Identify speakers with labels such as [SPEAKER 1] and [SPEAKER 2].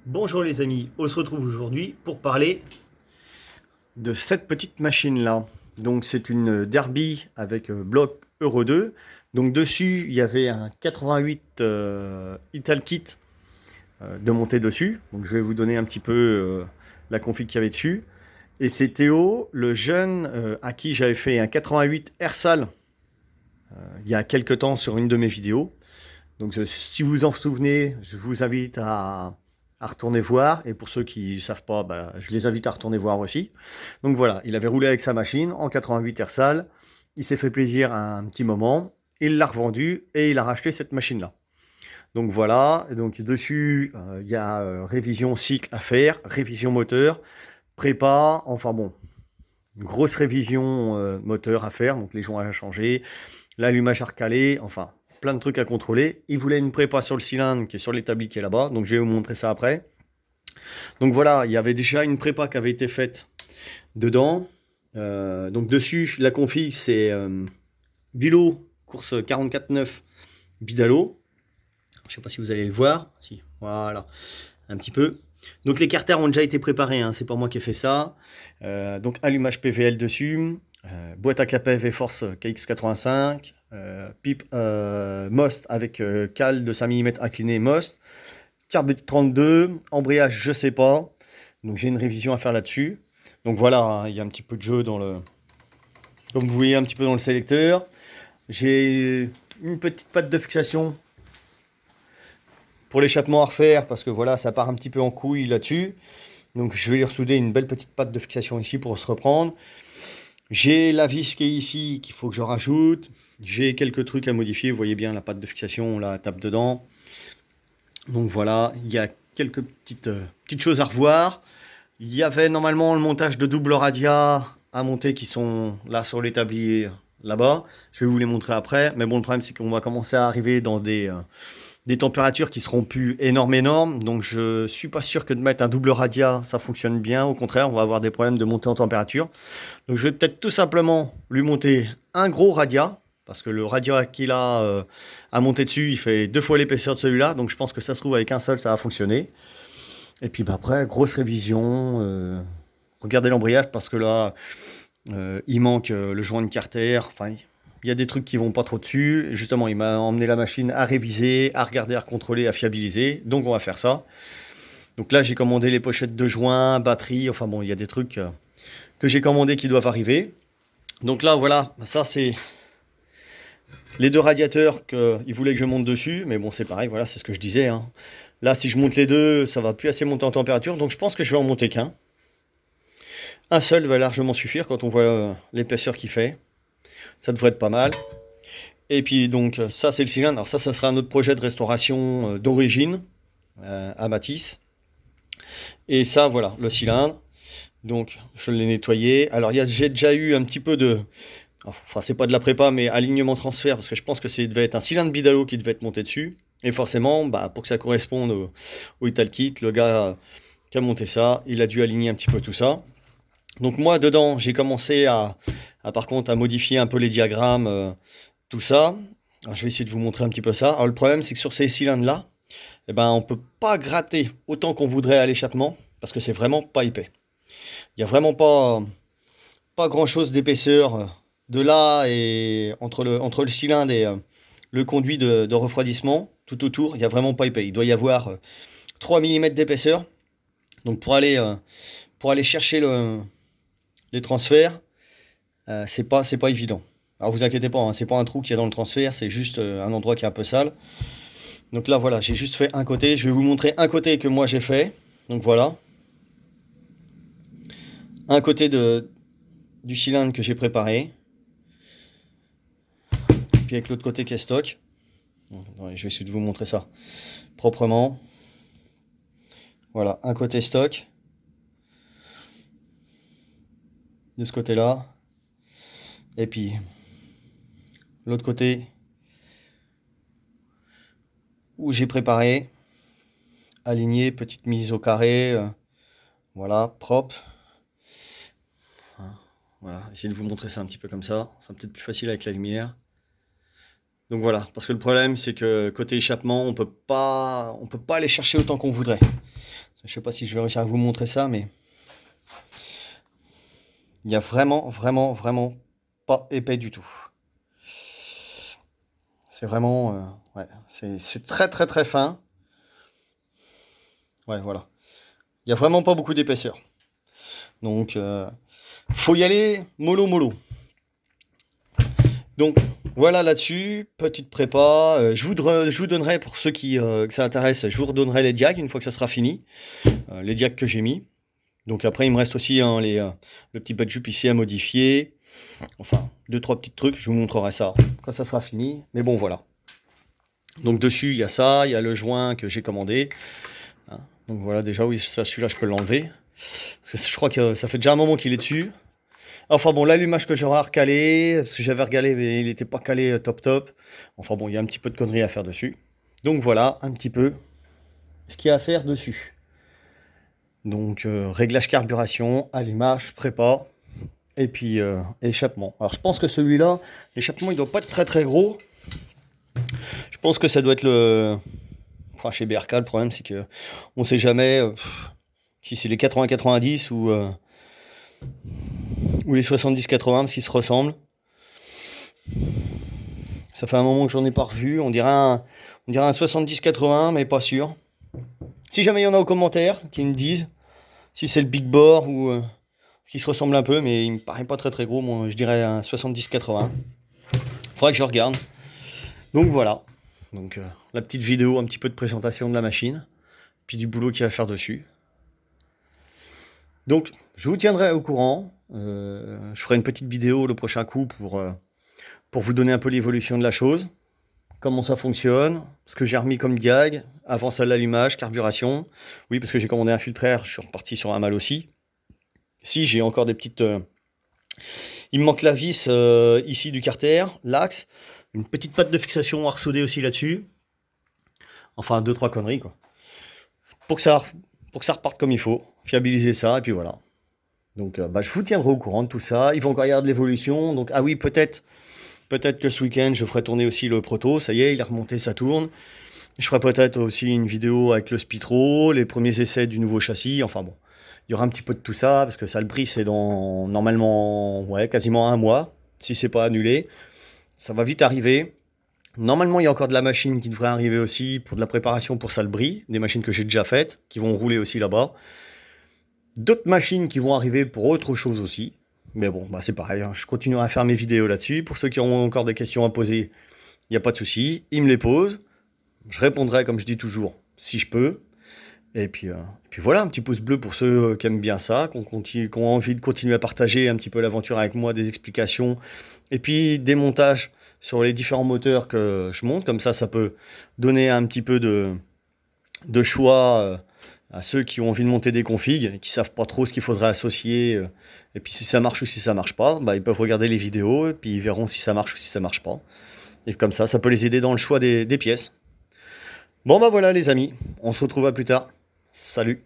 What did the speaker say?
[SPEAKER 1] Bonjour les amis, on se retrouve aujourd'hui pour parler de cette petite machine là. Donc c'est une Derby avec bloc Euro 2. Donc dessus il y avait un 88 Italkit de monter dessus. Donc je vais vous donner un petit peu la config qu'il y avait dessus. Et c'est Théo, le jeune à qui j'avais fait un 88 Ersal il y a quelques temps sur une de mes vidéos. Donc si vous vous en souvenez, je vous invite à retourner voir. Et pour ceux qui ne savent pas, bah, je les invite à retourner voir aussi. Donc voilà, il avait roulé avec sa machine en 88 Ersal. Il s'est fait plaisir un petit moment. Il l'a revendu et il a racheté cette machine-là. Donc voilà, et donc dessus, il y a révision cycle à faire, révision moteur, prépa, enfin bon, une grosse révision moteur à faire, donc les joints à changer, l'allumage à recaler, enfin plein de trucs à contrôler. Il voulait une prépa sur le cylindre qui est sur l'établi qui est là-bas, donc je vais vous montrer ça après. Donc voilà, il y avait déjà une prépa qui avait été faite dedans. Donc dessus, la config c'est Vilo course 44.9 Bidalo. Je ne sais pas si vous allez le voir. Si, voilà, un petit peu. Donc les carters ont déjà été préparés, hein, c'est pas moi qui ai fait ça. Donc allumage PVL dessus, boîte à clapet V-Force KX85, pipe Most avec cale de 5 mm incliné Most, carbure 32, embrayage je sais pas. Donc j'ai une révision à faire là-dessus. Donc voilà, hein, il y a un petit peu de jeu dans le, comme vous voyez un petit peu dans le sélecteur. J'ai une petite patte de fixation pour l'échappement à refaire parce que voilà, ça part un petit peu en couille là-dessus. Donc je vais lui ressouder une belle petite patte de fixation ici pour se reprendre. J'ai la vis qui est ici qu'il faut que je rajoute. J'ai quelques trucs à modifier. Vous voyez bien la patte de fixation, on la tape dedans. Donc voilà, il y a quelques petites choses à revoir. Il y avait normalement le montage de double radia à monter qui sont là sur l'établi là-bas. Je vais vous les montrer après. Mais bon, le problème c'est qu'on va commencer à arriver dans des températures qui seront plus énormes. Donc je suis pas sûr que de mettre un double radia, ça fonctionne bien. Au contraire, on va avoir des problèmes de montée en température. Donc je vais peut-être tout simplement lui monter un gros radia. Parce que le radia qu'il a à monter dessus, il fait 2 fois l'épaisseur de celui-là. Donc je pense que ça se trouve avec un seul, ça va fonctionner. Et puis bah, après, grosse révision. Regardez l'embrayage parce que là, il manque le joint de carter. Enfin, il y a des trucs qui vont pas trop dessus. Et justement, il m'a emmené la machine à réviser, à regarder, à recontrôler, à fiabiliser. Donc on va faire ça. Donc là, j'ai commandé les pochettes de joints, batterie. Enfin bon, il y a des trucs que j'ai commandés qui doivent arriver. Donc là, voilà, ça c'est les deux radiateurs qu'il voulait que je monte dessus. Mais bon, c'est pareil, voilà, c'est ce que je disais, hein. Là, si je monte les deux, ça va plus assez monter en température. Donc je pense que je vais en monter qu'un. Un seul va largement suffire quand on voit l'épaisseur qu'il fait. Ça devrait être pas mal. Et puis donc ça c'est le cylindre. Alors ça sera un autre projet de restauration d'origine à Matisse. Et ça voilà le cylindre. Donc je l'ai nettoyé. Alors j'ai déjà eu un petit peu de, enfin c'est pas de la prépa mais alignement transfert parce que je pense que c'est devait être un cylindre Bidalo qui devait être monté dessus. Et forcément bah, pour que ça corresponde au Italkit, le gars qui a monté ça, il a dû aligner un petit peu tout ça. Donc moi dedans j'ai commencé par contre à modifier un peu les diagrammes, tout ça. Alors, je vais essayer de vous montrer un petit peu ça. Alors le problème c'est que sur ces cylindres là, eh ben, on peut pas gratter autant qu'on voudrait à l'échappement parce que c'est vraiment pas épais. Il n'y a vraiment pas grand chose d'épaisseur de là et entre le cylindre et le conduit de refroidissement tout autour, il n'y a vraiment pas épais. Il doit y avoir 3 mm d'épaisseur. Donc pour aller chercher les transferts, c'est pas évident. Alors vous inquiétez pas, hein, c'est pas un trou qu'il y a dans le transfert, c'est juste un endroit qui est un peu sale. Donc là voilà, j'ai juste fait un côté. Je vais vous montrer un côté que moi j'ai fait. Donc voilà. Un côté du cylindre que j'ai préparé. Puis avec l'autre côté qui est stock. Attendez, je vais essayer de vous montrer ça proprement. Voilà, un côté stock. De ce côté-là. Et puis l'autre côté où j'ai préparé. Aligné, petite mise au carré. Voilà, propre. Voilà, essayez de vous montrer ça un petit peu comme ça. Ça sera peut-être plus facile avec la lumière. Donc voilà, parce que le problème c'est que côté échappement, on peut pas aller chercher autant qu'on voudrait. Je sais pas si je vais réussir à vous montrer ça, mais il y a vraiment pas épais du tout. C'est vraiment, ouais, c'est très fin. Ouais, voilà. Il y a vraiment pas beaucoup d'épaisseur. Donc, faut y aller mollo. Donc, voilà là-dessus, petite prépa. Je vous donnerai, pour ceux que ça intéresse, je vous redonnerai les diags une fois que ça sera fini. Les diags que j'ai mis. Donc après, il me reste aussi hein, le petit badge ici à modifier. Enfin, 2-3 petits trucs, je vous montrerai ça quand ça sera fini. Mais bon, voilà. Donc dessus, il y a ça, il y a le joint que j'ai commandé. Hein, donc voilà, déjà, oui, celui-là, je peux l'enlever. Parce que je crois que ça fait déjà un moment qu'il est dessus. Enfin bon, l'allumage que j'aurai recalé, parce que j'avais regardé, mais il n'était pas calé top. Enfin bon, il y a un petit peu de conneries à faire dessus. Donc voilà, un petit peu ce qu'il y a à faire dessus. Donc réglage carburation, allumage, prépa, et puis échappement. Alors je pense que celui-là, l'échappement il doit pas être très gros. Je pense que ça doit être le... Enfin chez BRK, le problème c'est que on sait jamais si c'est les 80-90 ou les 70-80 parce qu'ils se ressemblent. Ça fait un moment que j'en ai pas revu. On dirait un 70-80 mais pas sûr. Si jamais il y en a aux commentaires qui me disent si c'est le Big Bore ou qui se ressemble un peu, mais il me paraît pas très gros. Moi, je dirais un 70-80. Faudrait que je regarde. Donc voilà. Donc la petite vidéo, un petit peu de présentation de la machine, puis du boulot qu'il y a à faire dessus. Donc je vous tiendrai au courant. Je ferai une petite vidéo le prochain coup pour vous donner un peu l'évolution de la chose, comment ça fonctionne, ce que j'ai remis comme diag, avant ça l'allumage, carburation. Oui, parce que j'ai commandé un filtreur, je suis reparti sur un mal aussi. Si, j'ai encore des petites... Il me manque la vis ici du carter, l'axe, une petite patte de fixation à ressouder aussi là-dessus. Enfin, 2-3 conneries, quoi. Pour que ça reparte comme il faut, fiabiliser ça, et puis voilà. Donc, je vous tiendrai au courant de tout ça. Il va encore y avoir de l'évolution. Donc, ah oui, peut-être que ce week-end, je ferai tourner aussi le proto. Ça y est, il est remonté, ça tourne. Je ferai peut-être aussi une vidéo avec le Spitro, les premiers essais du nouveau châssis. Enfin bon, il y aura un petit peu de tout ça, parce que ça, le prix, c'est dans normalement ouais, quasiment un mois, si c'est pas annulé. Ça va vite arriver. Normalement, il y a encore de la machine qui devrait arriver aussi pour de la préparation pour Salbris, des machines que j'ai déjà faites, qui vont rouler aussi là-bas. D'autres machines qui vont arriver pour autre chose aussi. Mais bon, c'est pareil, hein. Je continuerai à faire mes vidéos là-dessus. Pour ceux qui ont encore des questions à poser, il n'y a pas de souci. Ils me les posent. Je répondrai, comme je dis toujours, si je peux. Et puis voilà, un petit pouce bleu pour ceux qui aiment bien ça, qui ont envie de continuer à partager un petit peu l'aventure avec moi, des explications. Et puis des montages sur les différents moteurs que je monte. Comme ça peut donner un petit peu de choix à ceux qui ont envie de monter des configs et qui savent pas trop ce qu'il faudrait associer. Et puis si ça marche ou si ça marche pas, ils peuvent regarder les vidéos et puis ils verront si ça marche ou si ça marche pas. Et comme ça peut les aider dans le choix des pièces. Bon voilà les amis, on se retrouve à plus tard. Salut!